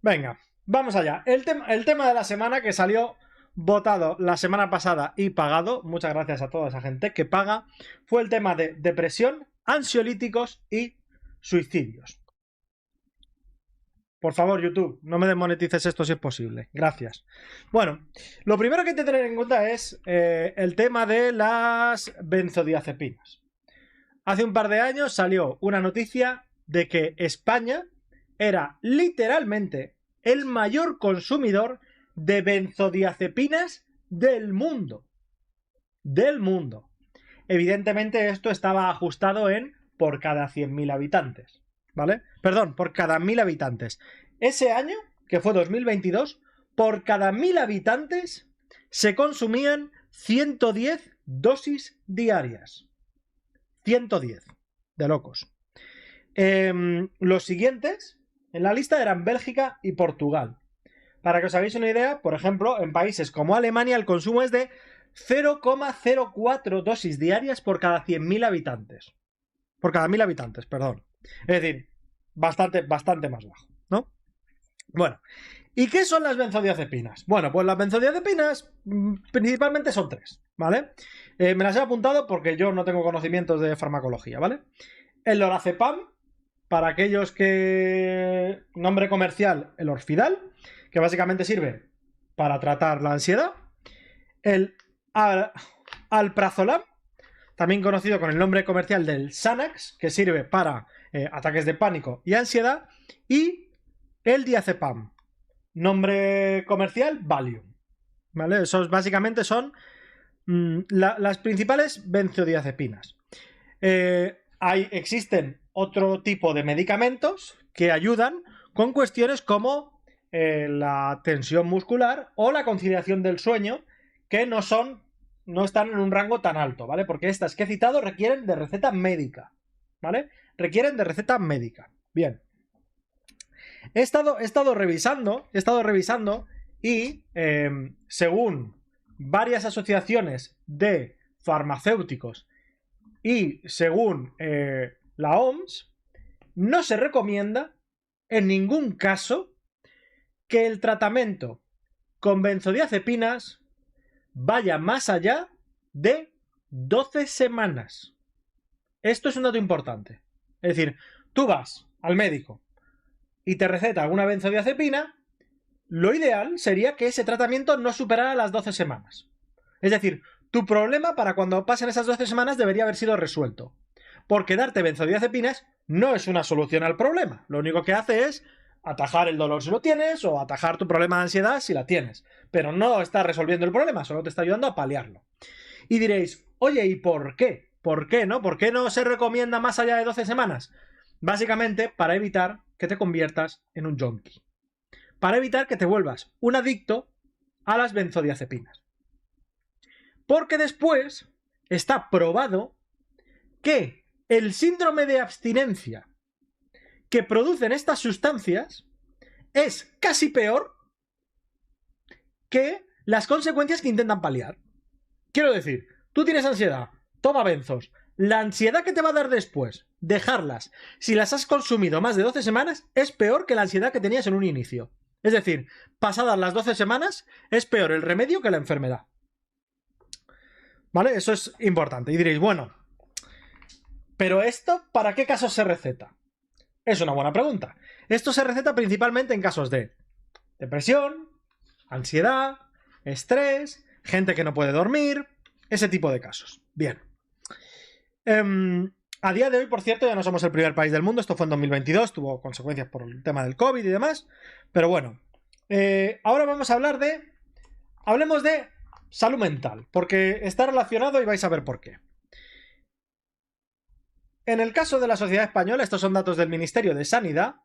Venga, vamos allá. El tema de la semana que salió votado la semana pasada y pagado, muchas gracias a toda esa gente que paga, fue el tema de depresión, ansiolíticos y suicidios. Por favor, YouTube, no me desmonetices esto si es posible. Gracias. Bueno, lo primero que hay que tener en cuenta es el tema de las benzodiazepinas. Hace un par de años salió una noticia de que España era literalmente el mayor consumidor de benzodiazepinas del mundo. Del mundo. Evidentemente esto estaba ajustado en por cada 100.000 habitantes. ¿Vale? Perdón, por cada 1.000 habitantes. Ese año, que fue 2022, por cada 1.000 habitantes se consumían 110 dosis diarias. 110. De locos. Los siguientes en la lista eran Bélgica y Portugal. Para que os hagáis una idea, por ejemplo, en países como Alemania el consumo es de 0,04 dosis diarias por cada 100.000 habitantes. Por cada 1.000 habitantes, perdón. Es decir, bastante más bajo, ¿no? Bueno, ¿y qué son las benzodiazepinas? Bueno, pues las benzodiazepinas principalmente son tres, ¿vale? Me las he apuntado porque yo no tengo conocimientos de farmacología, ¿vale? El lorazepam, para aquellos que... Nombre comercial, el Orfidal, que básicamente sirve para tratar la ansiedad. El alprazolam, también conocido con el nombre comercial del Xanax, que sirve para ataques de pánico y ansiedad. Y el diazepam, nombre comercial Valium. ¿Vale? Esos básicamente son las principales benzodiazepinas. Existen otro tipo de medicamentos que ayudan con cuestiones como la tensión muscular o la conciliación del sueño, que no están en un rango tan alto, ¿vale? Porque estas que he citado requieren de receta médica, ¿vale? Requieren de receta médica. Bien. He estado revisando y según varias asociaciones de farmacéuticos y según la OMS, no se recomienda en ningún caso que el tratamiento con benzodiazepinas vaya más allá de 12 semanas. Esto es un dato importante. Es decir, tú vas al médico y te receta alguna benzodiazepina, lo ideal sería que ese tratamiento no superara las 12 semanas. Es decir, tu problema para cuando pasen esas 12 semanas debería haber sido resuelto. Porque darte benzodiazepinas no es una solución al problema. Lo único que hace es atajar el dolor si lo tienes o atajar tu problema de ansiedad si la tienes. Pero no está resolviendo el problema, solo te está ayudando a paliarlo. Y diréis, oye, ¿y por qué? ¿Por qué no? ¿Por qué no se recomienda más allá de 12 semanas? Básicamente para evitar que te conviertas en un junkie. Para evitar que te vuelvas un adicto a las benzodiazepinas. Porque después está probado que el síndrome de abstinencia que producen estas sustancias es casi peor que las consecuencias que intentan paliar. Quiero decir, tú tienes ansiedad, toma benzos. La ansiedad que te va a dar después, dejarlas, si las has consumido más de 12 semanas, es peor que la ansiedad que tenías en un inicio. Es decir, pasadas las 12 semanas, es peor el remedio que la enfermedad. ¿Vale? Eso es importante. Y diréis, bueno, ¿pero esto para qué casos se receta? Es una buena pregunta. Esto se receta principalmente en casos de depresión, ansiedad, estrés, gente que no puede dormir, ese tipo de casos. Bien. A día de hoy, por cierto, ya no somos el primer país del mundo. Esto fue en 2022, tuvo consecuencias por el tema del COVID y demás. Pero bueno, ahora vamos a hablar de... Hablemos de salud mental, porque está relacionado y vais a ver por qué. En el caso de la sociedad española, estos son datos del Ministerio de Sanidad,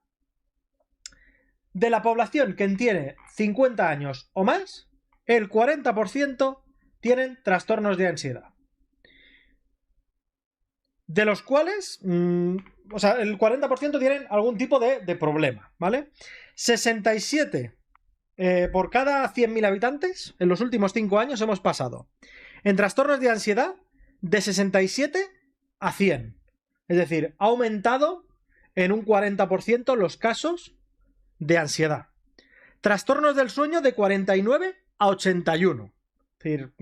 de la población que tiene 50 años o más, el 40% tienen trastornos de ansiedad. De los cuales, o sea, el 40% tienen algún tipo de problema, ¿vale? 67 por cada 100.000 habitantes, en los últimos 5 años hemos pasado en trastornos de ansiedad de 67 a 100. Es decir, ha aumentado en un 40% los casos de ansiedad, Trastornos del sueño de 49 a 81. Es decir,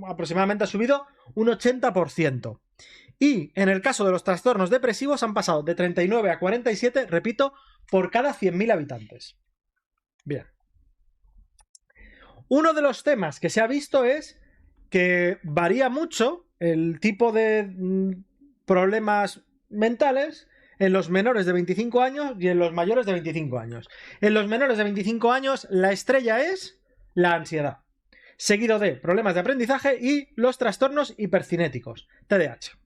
aproximadamente ha subido un 80%. Y en el caso de los trastornos depresivos han pasado de 39 a 47, repito, por cada 100.000 habitantes. Bien. Uno de los temas que se ha visto es que varía mucho el tipo de problemas mentales en los menores de 25 años y en los mayores de 25 años. En los menores de 25 años la estrella es la ansiedad, seguido de problemas de aprendizaje y los trastornos hipercinéticos, TDAH.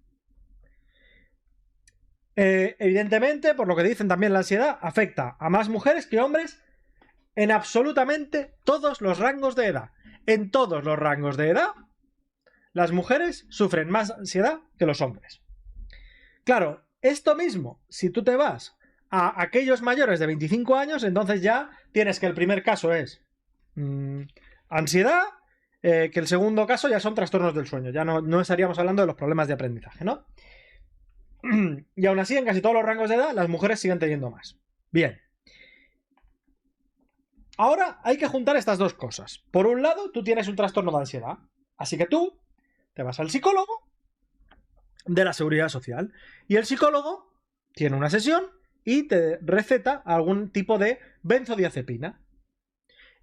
Evidentemente, por lo que dicen también, la ansiedad afecta a más mujeres que hombres en absolutamente todos los rangos de edad. En todos los rangos de edad, las mujeres sufren más ansiedad que los hombres. Claro, esto mismo, si tú te vas a aquellos mayores de 25 años, entonces ya tienes que el primer caso es ansiedad, que el segundo caso ya son trastornos del sueño. Ya no estaríamos hablando de los problemas de aprendizaje, ¿no? Y aún así, en casi todos los rangos de edad, las mujeres siguen teniendo más. Bien. Ahora hay que juntar estas dos cosas. Por un lado, tú tienes un trastorno de ansiedad. Así que tú te vas al psicólogo de la Seguridad Social. Y el psicólogo tiene una sesión y te receta algún tipo de benzodiazepina.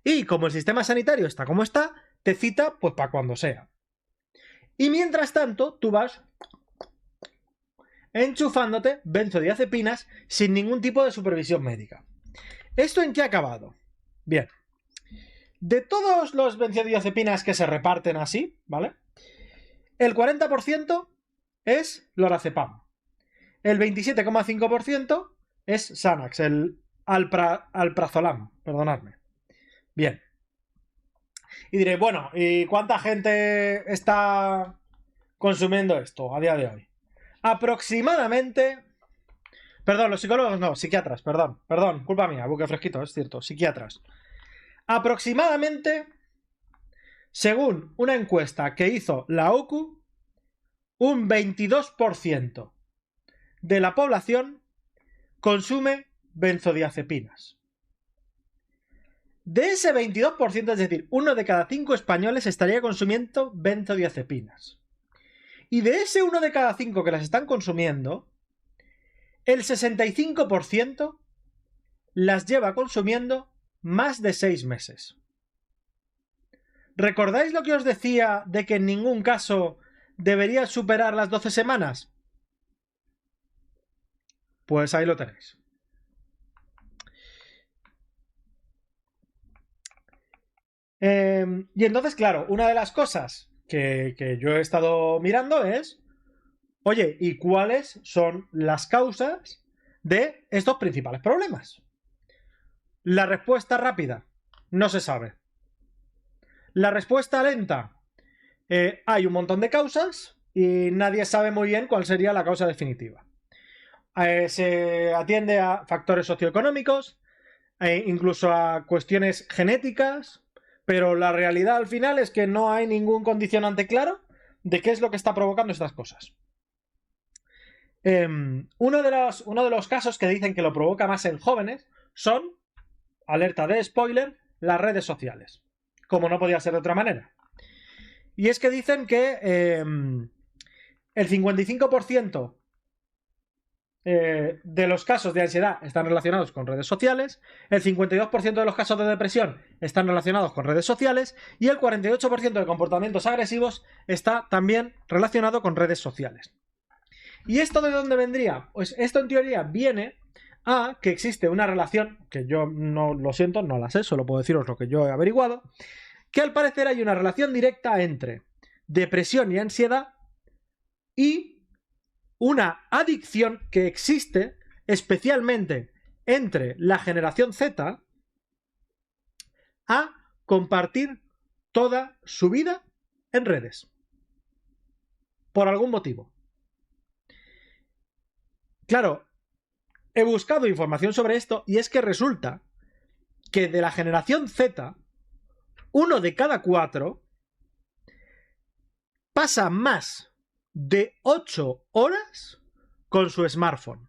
Y como el sistema sanitario está como está, te cita pues para cuando sea. Y mientras tanto, tú vas enchufándote benzodiazepinas sin ningún tipo de supervisión médica. ¿Esto en qué ha acabado? Bien. De todos los benzodiazepinas que se reparten así, ¿vale? El 40% es lorazepam. El 27,5% es Xanax, el alprazolam, perdonadme. Bien. Y diré, bueno, ¿y cuánta gente está consumiendo esto a día de hoy? Aproximadamente... Perdón, los psicólogos no, psiquiatras, perdón, culpa mía, buque fresquito, es cierto, psiquiatras. Aproximadamente, según una encuesta que hizo la OCU, un 22% de la población consume benzodiazepinas. De ese 22%, es decir, 1 de cada 5 españoles estaría consumiendo benzodiazepinas. Y de ese 1 de cada 5 que las están consumiendo, el 65% las lleva consumiendo más de 6 meses. ¿Recordáis lo que os decía de que en ningún caso debería superar las 12 semanas? Pues ahí lo tenéis. Y entonces, claro, una de las cosas que yo he estado mirando es, oye, ¿y cuáles son las causas de estos principales problemas? La respuesta rápida, no se sabe. La respuesta lenta, hay un montón de causas y nadie sabe muy bien cuál sería la causa definitiva. Se atiende a factores socioeconómicos, incluso a cuestiones genéticas, pero la realidad al final es que no hay ningún condicionante claro de qué es lo que está provocando estas cosas. Uno de los casos que dicen que lo provoca más en jóvenes son, alerta de spoiler, las redes sociales, como no podía ser de otra manera. Y es que dicen que el 55% de los casos de ansiedad están relacionados con redes sociales, el 52% de los casos de depresión están relacionados con redes sociales y el 48% de comportamientos agresivos está también relacionado con redes sociales. ¿Y esto de dónde vendría? Pues esto en teoría viene a que existe una relación, que yo no lo siento, no la sé, solo puedo deciros lo que yo he averiguado, que al parecer hay una relación directa entre depresión y ansiedad y una adicción que existe especialmente entre la generación Z a compartir toda su vida en redes. Por algún motivo. Claro, he buscado información sobre esto y es que resulta que de la generación Z, 1 de cada 4 pasa más de 8 horas con su smartphone.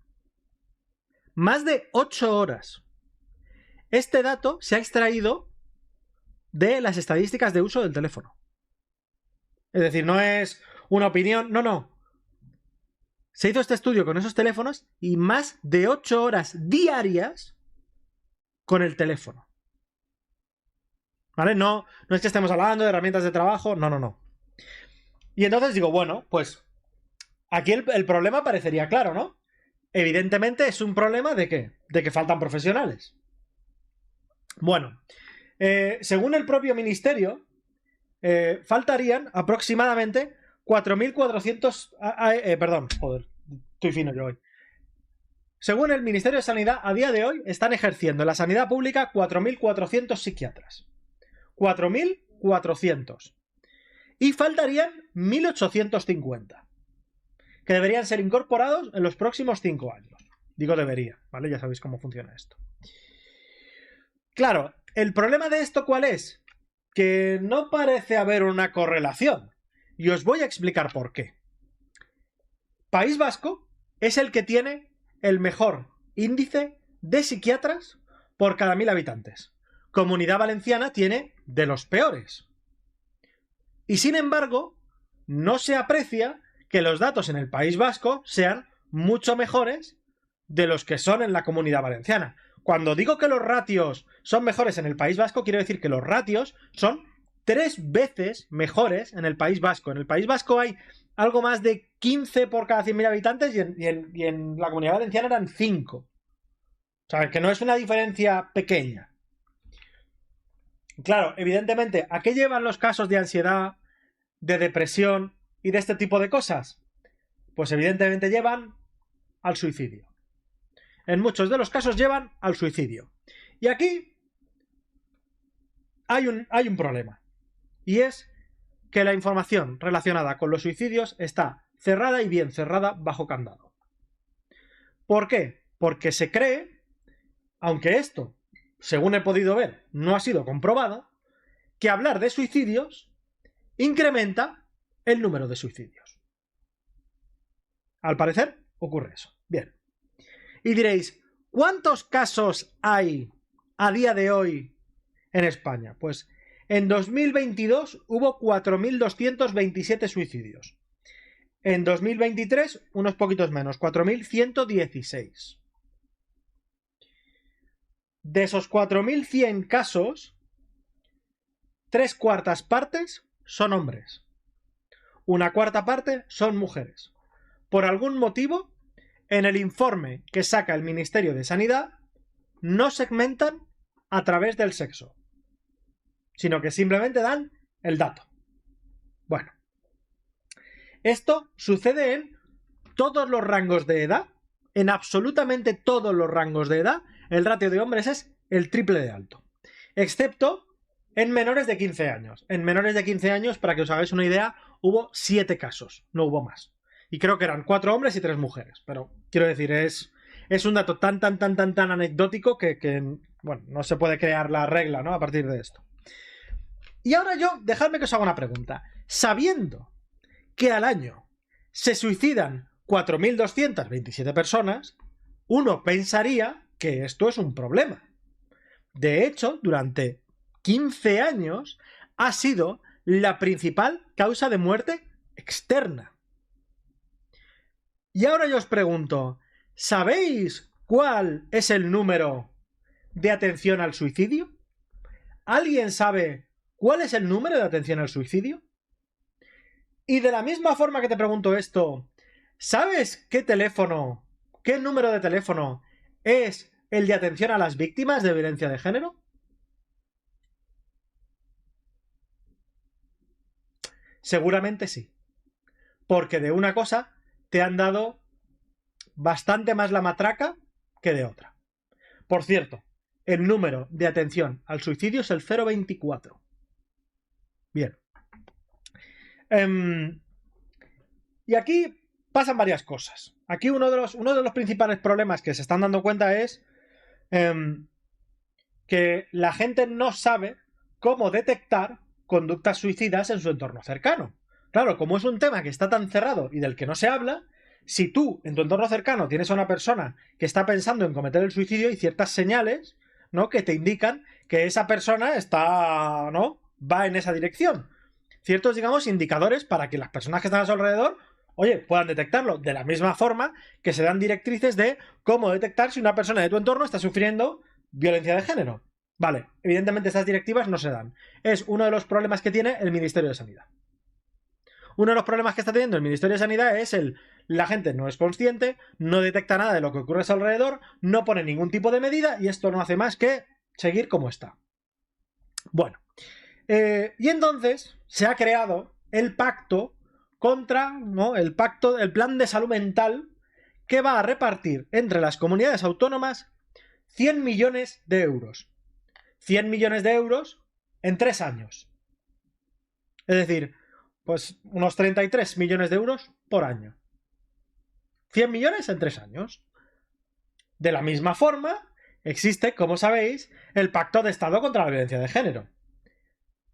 Más de 8 horas. Este dato se ha extraído de las estadísticas de uso del teléfono. Es decir, no es una opinión, no. Se hizo este estudio con esos teléfonos y más de 8 horas diarias con el teléfono. ¿Vale? No es que estemos hablando de herramientas de trabajo, no. Y entonces digo, bueno, pues aquí el problema parecería claro, ¿no? Evidentemente es un problema ¿de qué? De que faltan profesionales. Bueno, según el propio ministerio, faltarían aproximadamente 4.400... perdón, joder, estoy fino yo hoy. Según el Ministerio de Sanidad, a día de hoy están ejerciendo en la sanidad pública 4.400 psiquiatras. 4.400. Y faltarían 1.850. Que deberían ser incorporados en los próximos 5 años. Digo debería, ¿vale? Ya sabéis cómo funciona esto. Claro, ¿el problema de esto cuál es? Que no parece haber una correlación. Y os voy a explicar por qué. País Vasco es el que tiene el mejor índice de psiquiatras por cada 1.000 habitantes. Comunidad Valenciana tiene de los peores. Y sin embargo, no se aprecia que los datos en el País Vasco sean mucho mejores de los que son en la Comunidad Valenciana. Cuando digo que los ratios son mejores en el País Vasco, quiero decir que los ratios son 3 veces mejores en el País Vasco. En el País Vasco hay algo más de 15 por cada 100.000 habitantes y en la Comunidad Valenciana eran 5. O sea, que no es una diferencia pequeña. Claro, evidentemente, ¿a qué llevan los casos de ansiedad, de depresión y de este tipo de cosas? Pues evidentemente llevan al suicidio. En muchos de los casos llevan al suicidio. Y aquí hay un problema. Y es que la información relacionada con los suicidios está cerrada y bien cerrada bajo candado. ¿Por qué? Porque se cree, aunque esto, según he podido ver, no ha sido comprobado, que hablar de suicidios incrementa el número de suicidios. Al parecer, ocurre eso. Bien. Y diréis, ¿cuántos casos hay a día de hoy en España? Pues en 2022 hubo 4.227 suicidios. En 2023, unos poquitos menos, 4.116. De esos 4.100 casos, 3/4 partes son hombres. 1/4 parte son mujeres. Por algún motivo, en el informe que saca el Ministerio de Sanidad, no segmentan a través del sexo, sino que simplemente dan el dato. Bueno, esto sucede en todos los rangos de edad, en absolutamente todos los rangos de edad, el ratio de hombres es el triple de alto, excepto en menores de 15 años. En menores de 15 años, para que os hagáis una idea, hubo 7 casos, no hubo más. Y creo que eran 4 hombres y 3 mujeres, pero quiero decir, es un dato tan anecdótico que bueno, no se puede crear la regla, ¿no? A partir de esto. Y ahora dejadme que os haga una pregunta. Sabiendo que al año se suicidan 4.227 personas, uno pensaría que esto es un problema. De hecho, durante 15 años ha sido la principal causa de muerte externa. Y ahora yo os pregunto, ¿sabéis cuál es el número de atención al suicidio? ¿Alguien sabe cuál es el número de atención al suicidio? Y de la misma forma que te pregunto esto, ¿sabes qué número de teléfono es el de atención a las víctimas de violencia de género? Seguramente sí. Porque de una cosa te han dado bastante más la matraca que de otra. Por cierto, el número de atención al suicidio es el 024. Bien. Y aquí pasan varias cosas. Aquí uno de los principales problemas que se están dando cuenta es que la gente no sabe cómo detectar conductas suicidas en su entorno cercano. Claro, como es un tema que está tan cerrado y del que no se habla, si tú en tu entorno cercano tienes a una persona que está pensando en cometer el suicidio, hay ciertas señales ¿no? Que te indican que esa persona está, ¿no? Va en esa dirección. Ciertos, digamos, indicadores para que las personas que están a su alrededor, oye, puedan detectarlo. De la misma forma que se dan directrices de cómo detectar si una persona de tu entorno está sufriendo violencia de género. Vale, evidentemente estas directivas no se dan. Es uno de los problemas que tiene el Ministerio de Sanidad. Uno de los problemas que está teniendo el Ministerio de Sanidad es la gente no es consciente, no detecta nada de lo que ocurre a su alrededor, no pone ningún tipo de medida y esto no hace más que seguir como está. Bueno, y entonces se ha creado el pacto contra, ¿no? El plan de salud mental que va a repartir entre las comunidades autónomas 100 millones de euros. 100 millones de euros en 3 años. Es decir, pues unos 33 millones de euros por año. 100 millones en 3 años. De la misma forma, existe, como sabéis, el Pacto de Estado contra la Violencia de Género,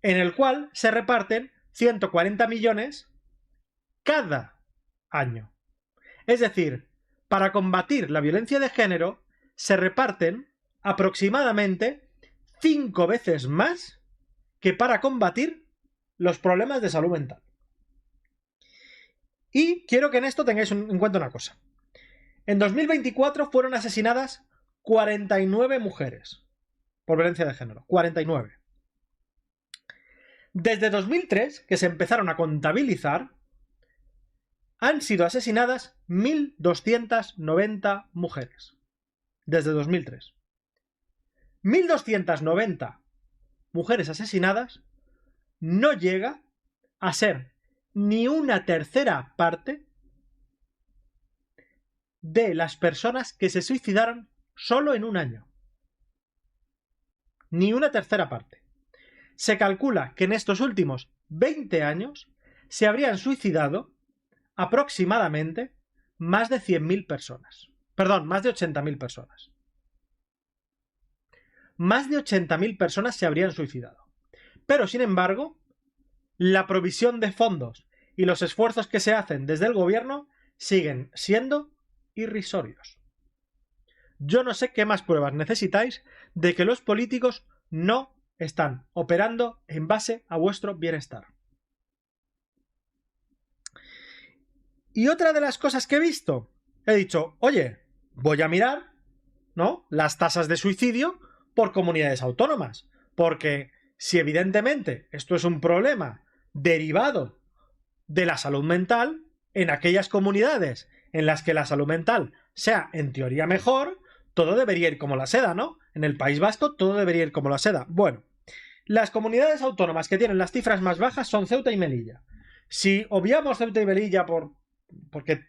en el cual se reparten 140 millones cada año. Es decir, para combatir la violencia de género se reparten aproximadamente 5 veces más que para combatir los problemas de salud mental. Y quiero que en esto tengáis en cuenta una cosa. En 2024 fueron asesinadas 49 mujeres por violencia de género. 49. Desde 2003, que se empezaron a contabilizar, han sido asesinadas 1.290 mujeres. Desde 2003. 1.290 mujeres asesinadas no llega a ser ni una tercera parte de las personas que se suicidaron solo en un año. Ni una tercera parte. Se calcula que en estos últimos 20 años se habrían suicidado aproximadamente más de 100.000 personas. Perdón, más de 80.000 personas. Más de 80.000 personas se habrían suicidado. Pero, sin embargo, la provisión de fondos y los esfuerzos que se hacen desde el gobierno siguen siendo irrisorios. Yo no sé qué más pruebas necesitáis de que los políticos no están operando en base a vuestro bienestar. Y otra de las cosas que he visto, he dicho, oye, voy a mirar, ¿no?, las tasas de suicidio por comunidades autónomas, porque si evidentemente esto es un problema derivado de la salud mental, en aquellas comunidades en las que la salud mental sea en teoría mejor, todo debería ir como la seda, ¿no? En el País Vasco todo debería ir como la seda. Bueno, las comunidades autónomas que tienen las cifras más bajas son Ceuta y Melilla. Si obviamos Ceuta y Melilla porque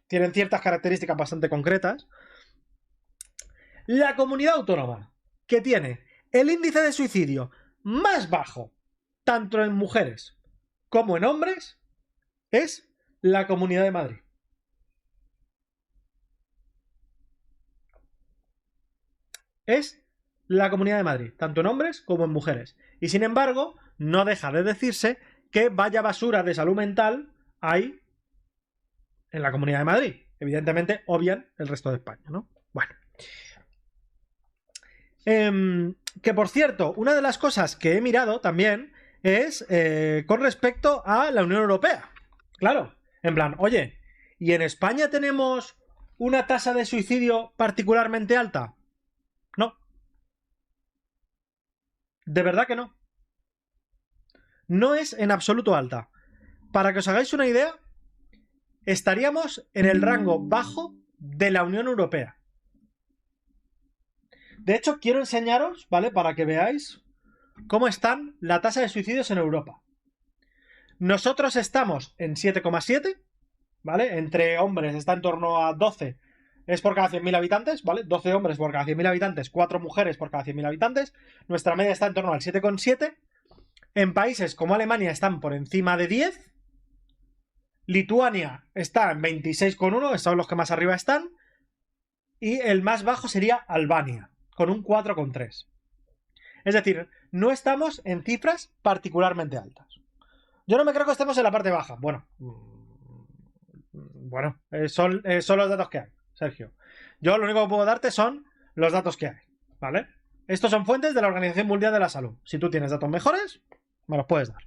tienen ciertas características bastante concretas, la comunidad autónoma que tiene el índice de suicidio más bajo, tanto en mujeres como en hombres, es la Comunidad de Madrid. Es la Comunidad de Madrid, tanto en hombres como en mujeres. Y sin embargo, no deja de decirse que vaya basura de salud mental hay en la Comunidad de Madrid. Evidentemente, obvian el resto de España, ¿no? Bueno. Que por cierto, una de las cosas que he mirado también es con respecto a la Unión Europea. Claro, en plan, oye, ¿y en España tenemos una tasa de suicidio particularmente alta? No. De verdad que no. No es en absoluto alta. Para que os hagáis una idea, estaríamos en el rango bajo de la Unión Europea. De hecho, quiero enseñaros, ¿vale?, para que veáis cómo están la tasa de suicidios en Europa. Nosotros estamos en 7,7, ¿vale? Entre hombres está en torno a 12, es por cada 100.000 habitantes, ¿vale? 12 hombres por cada 100.000 habitantes, 4 mujeres por cada 100.000 habitantes. Nuestra media está en torno al 7,7. En países como Alemania están por encima de 10. Lituania está en 26,1, son los que más arriba están. Y el más bajo sería Albania, con un 4,3. Es decir, no estamos en cifras particularmente altas. Yo no me creo que estemos en la parte baja. Bueno, son los datos que hay, Sergio. Yo lo único que puedo darte son los datos que hay. ¿vale? Estos son fuentes de la Organización Mundial de la Salud. Si tú tienes datos mejores, me los puedes dar.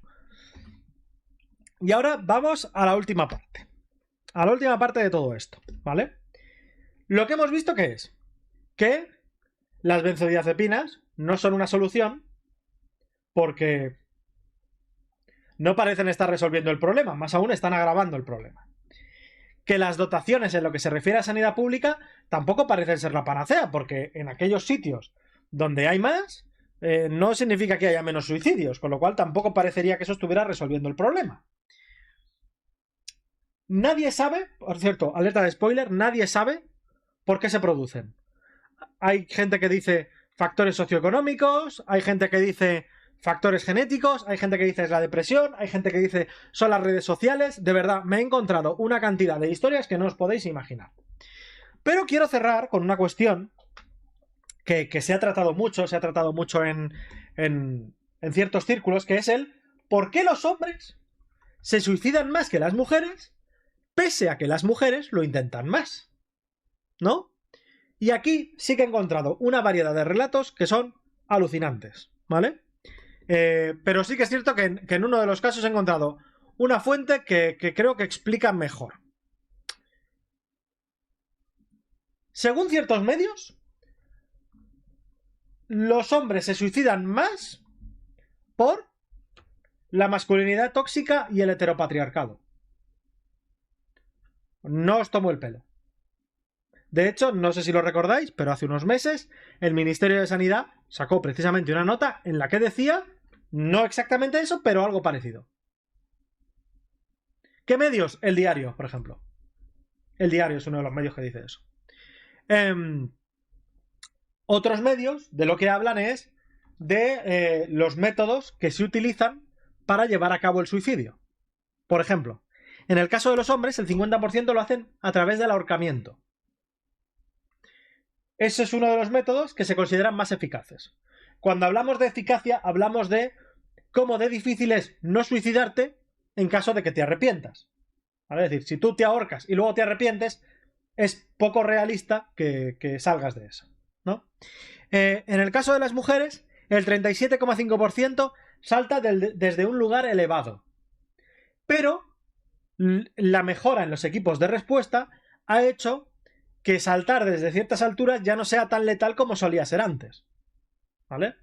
Y ahora vamos a la última parte. A la última parte de todo esto, ¿vale? Lo que hemos visto que es que las benzodiazepinas no son una solución porque no parecen estar resolviendo el problema, más aún están agravando el problema. Que las dotaciones en lo que se refiere a sanidad pública tampoco parecen ser la panacea, porque en aquellos sitios donde hay más, no significa que haya menos suicidios, con lo cual tampoco parecería que eso estuviera resolviendo el problema. Nadie sabe, por cierto, alerta de spoiler, nadie sabe por qué se producen. Hay gente que dice factores socioeconómicos, hay gente que dice factores genéticos, hay gente que dice es la depresión, hay gente que dice son las redes sociales. De verdad, me he encontrado una cantidad de historias que no os podéis imaginar. Pero quiero cerrar con una cuestión que se ha tratado mucho en ciertos círculos, que es el ¿por qué los hombres se suicidan más que las mujeres, pese a que las mujeres lo intentan más? ¿No? Y aquí sí que he encontrado una variedad de relatos que son alucinantes, ¿vale? Pero sí que es cierto que en uno de los casos he encontrado una fuente que creo que explica mejor. Según ciertos medios, los hombres se suicidan más por la masculinidad tóxica y el heteropatriarcado. No os tomo el pelo. De hecho, no sé si lo recordáis, pero hace unos meses el Ministerio de Sanidad sacó precisamente una nota en la que decía, no exactamente eso, pero algo parecido. ¿Qué medios? El Diario, por ejemplo. El Diario es uno de los medios que dice eso. Otros medios de lo que hablan es de los métodos que se utilizan para llevar a cabo el suicidio. Por ejemplo, en el caso de los hombres, el 50% lo hacen a través del ahorcamiento. Ese es uno de los métodos que se consideran más eficaces. Cuando hablamos de eficacia, hablamos de cómo de difícil es no suicidarte en caso de que te arrepientas. ¿Vale? Es decir, si tú te ahorcas y luego te arrepientes, es poco realista que salgas de eso, ¿no? En el caso de las mujeres, el 37,5% salta desde un lugar elevado. Pero la mejora en los equipos de respuesta ha hecho que saltar desde ciertas alturas ya no sea tan letal como solía ser antes, ¿vale?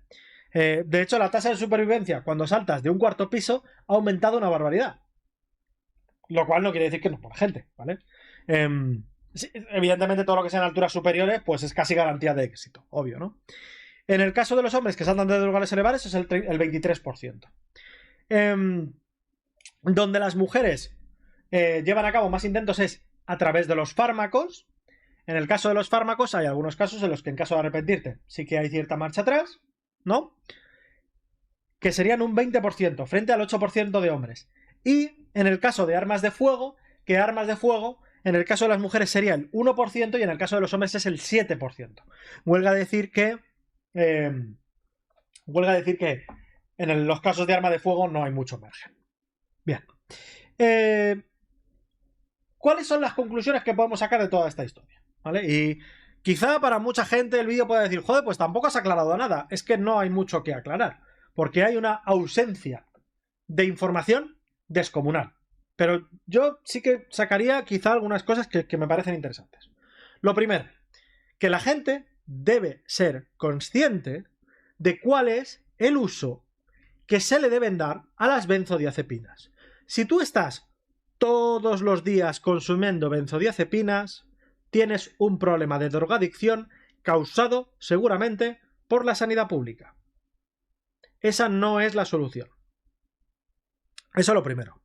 De hecho, la tasa de supervivencia cuando saltas de un cuarto piso ha aumentado una barbaridad. Lo cual no quiere decir que no por gente, ¿vale? Sí, evidentemente todo lo que sea en alturas superiores pues es casi garantía de éxito, obvio, ¿no? En el caso de los hombres que saltan desde lugares elevados es el 23%. Donde las mujeres llevan a cabo más intentos es a través de los fármacos. En el caso de los fármacos hay algunos casos en los que en caso de arrepentirte sí que hay cierta marcha atrás, ¿no? Que serían un 20% frente al 8% de hombres. Y en el caso de armas de fuego, que armas de fuego en el caso de las mujeres sería el 1% y en el caso de los hombres es el 7%. Huelga decir que en los casos de arma de fuego no hay mucho margen. Bien. ¿Cuáles son las conclusiones que podemos sacar de toda esta historia? ¿Vale? Y quizá para mucha gente el vídeo puede decir, joder, pues tampoco has aclarado nada. Es que no hay mucho que aclarar, porque hay una ausencia de información descomunal. Pero yo sí que sacaría quizá algunas cosas que me parecen interesantes. Lo primero, que la gente debe ser consciente de cuál es el uso que se le deben dar a las benzodiazepinas. Si tú estás todos los días consumiendo benzodiazepinas, tienes un problema de drogadicción causado seguramente por la sanidad pública. Esa no es la solución. Eso es lo primero.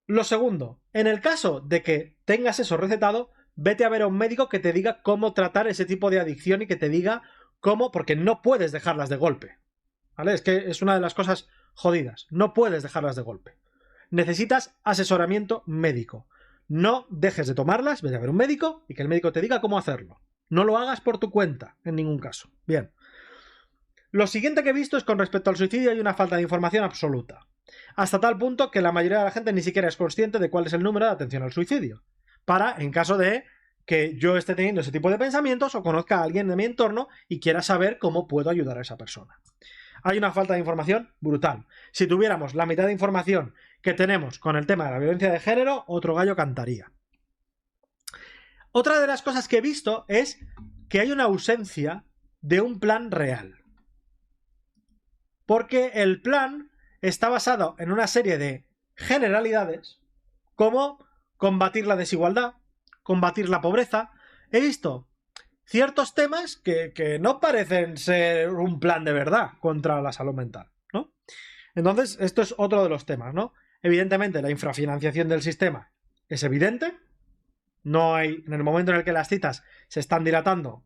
Lo segundo, en el caso de que tengas eso recetado, vete a ver a un médico que te diga cómo tratar ese tipo de adicción y que te diga cómo, porque no puedes dejarlas de golpe, ¿vale? Es que es una de las cosas jodidas, no puedes dejarlas de golpe. Necesitas asesoramiento médico. No dejes de tomarlas, vete a ver a un médico y que el médico te diga cómo hacerlo. No lo hagas por tu cuenta, en ningún caso. Bien. Lo siguiente que he visto es con respecto al suicidio hay una falta de información absoluta. Hasta tal punto que la mayoría de la gente ni siquiera es consciente de cuál es el número de atención al suicidio. Para, en caso de que yo esté teniendo ese tipo de pensamientos o conozca a alguien de mi entorno y quiera saber cómo puedo ayudar a esa persona. Hay una falta de información brutal. Si tuviéramos la mitad de información que tenemos con el tema de la violencia de género, otro gallo cantaría. Otra de las cosas que he visto es que hay una ausencia de un plan real. Porque el plan está basado en una serie de generalidades como combatir la desigualdad, combatir la pobreza. He visto ciertos temas que no parecen ser un plan de verdad contra la salud mental, ¿no? Entonces, esto es otro de los temas, ¿no? Evidentemente, la infrafinanciación del sistema es evidente. No hay, en el momento en el que las citas se están dilatando,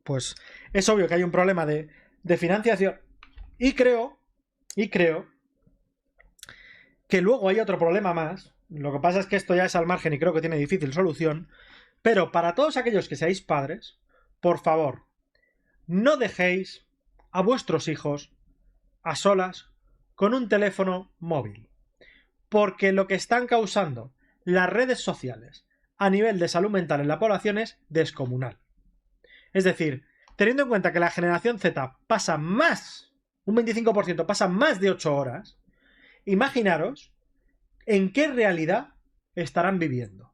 pues es obvio que hay un problema de financiación. Y creo que luego hay otro problema más. Lo que pasa es que esto ya es al margen y creo que tiene difícil solución. Pero para todos aquellos que seáis padres, por favor, no dejéis a vuestros hijos a solas con un teléfono móvil. Porque lo que están causando las redes sociales a nivel de salud mental en la población es descomunal. Es decir, teniendo en cuenta que la generación Z pasa más, un 25% pasa más de 8 horas, imaginaros en qué realidad estarán viviendo.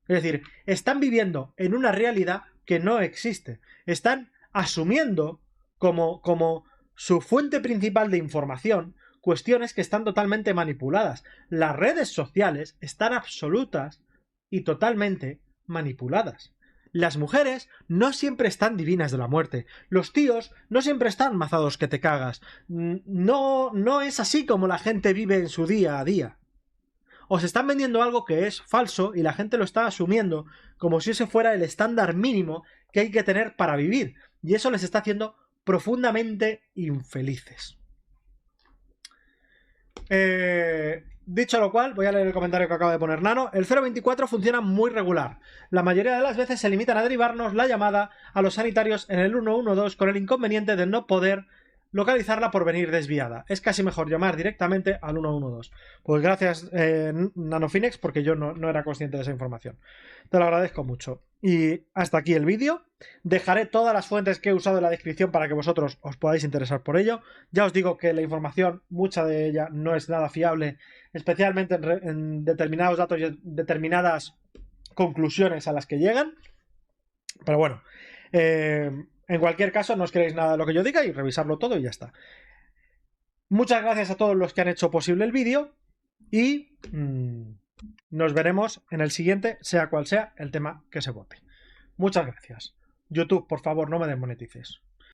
Es decir, están viviendo en una realidad que no existe. Están asumiendo como su fuente principal de información cuestiones que están totalmente manipuladas. Las redes sociales están absolutas y totalmente manipuladas. Las mujeres no siempre están divinas de la muerte. Los tíos no siempre están mazados que te cagas. No es así como la gente vive en su día a día. Os están vendiendo algo que es falso y la gente lo está asumiendo como si ese fuera el estándar mínimo que hay que tener para vivir. Y eso les está haciendo profundamente infelices. Dicho lo cual, voy a leer el comentario que acaba de poner Nano. El 024 funciona muy regular. La mayoría de las veces se limitan a derivarnos la llamada a los sanitarios en el 112 con el inconveniente de no poder localizarla por venir desviada. Es casi mejor llamar directamente al 112. Pues gracias, Nanofinex, porque yo no era consciente de esa información. Te lo agradezco mucho. Y hasta aquí el vídeo. Dejaré todas las fuentes que he usado en la descripción para que vosotros os podáis interesar por ello. Ya os digo que la información, mucha de ella, no es nada fiable, especialmente en determinados datos y en determinadas conclusiones a las que llegan. Pero bueno, en cualquier caso, no os creéis nada de lo que yo diga y revisarlo todo y ya está. Muchas gracias a todos los que han hecho posible el vídeo y nos veremos en el siguiente, sea cual sea el tema que se vote. Muchas gracias. YouTube, por favor, no me desmonetices.